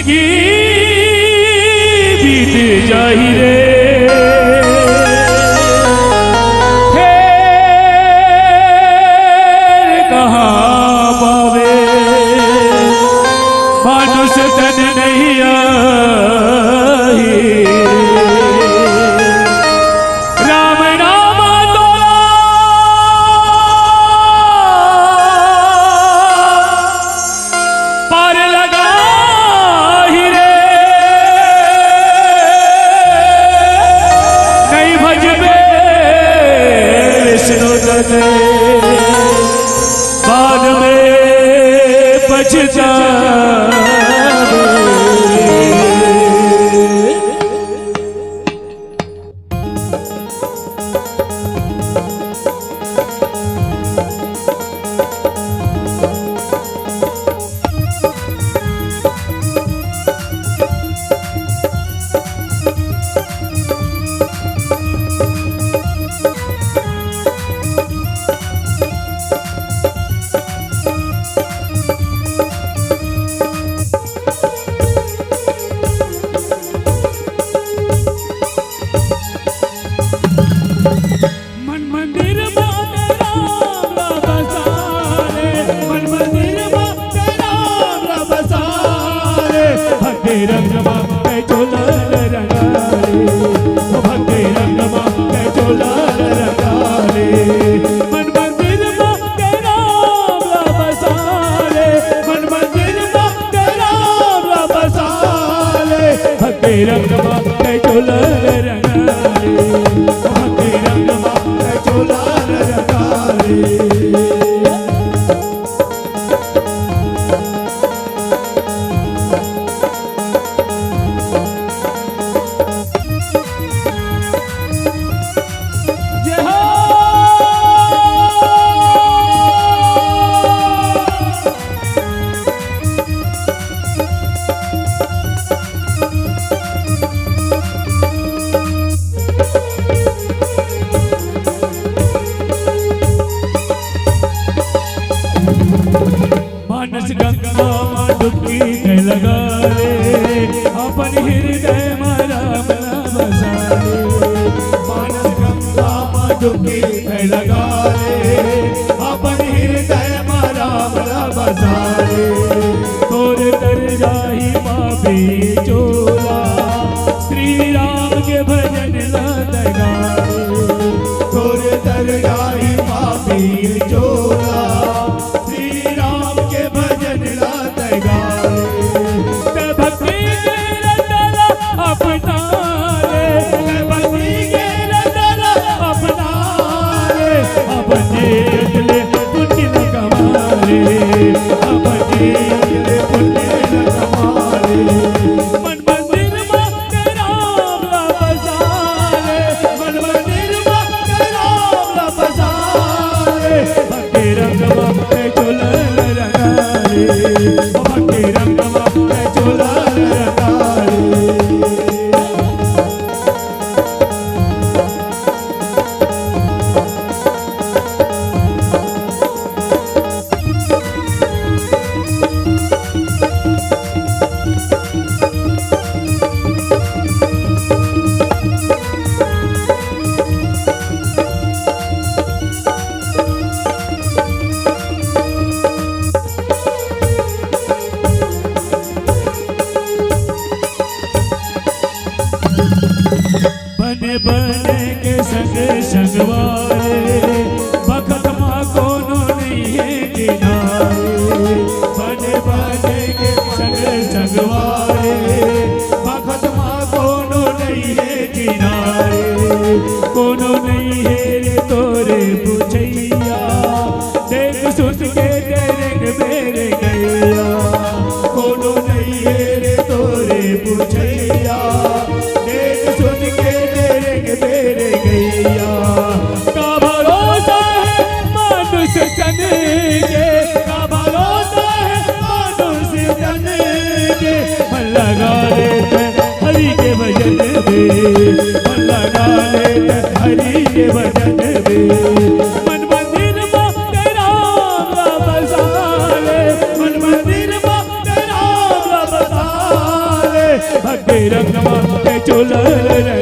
जिंदगी बीत जाही रे फिर कहाँ पावे मानुष तन नहीं आई राम नाम तोला पार लगा ही रे नहीं भजबे विष्णु तने बाद में पछता लगा रे अपन हृदय मारा बसा रे मानस गंगा में डुबकी लगा रे अपन हृदय मारा बसा रे तोरे तर जाही पापी चोला श्री राम के भजन लगा तोरे तर जाही पापी चोला श्री राम के भजन लगा बने के संग संगवारे बखत माँ कोनो नहीं है किनारे बने के संग संगवारे बखत माँ कोनो नहीं है किनारे कोनो नहीं है रे तोरे पूछैया देख सुन के तेरे मेरे गैया कोनो नहीं है रे तोरे पूछैया देख सुन के तेरे गैया का भरोसा है मानुष तन के का भरोसा है मानुष तन के मन लगा लेते हरि के भजन में मन लगा लेते हरि के भजन में मन मंदिर में तेरा बसा ले मन मंदिर में तेरा बसा झूलल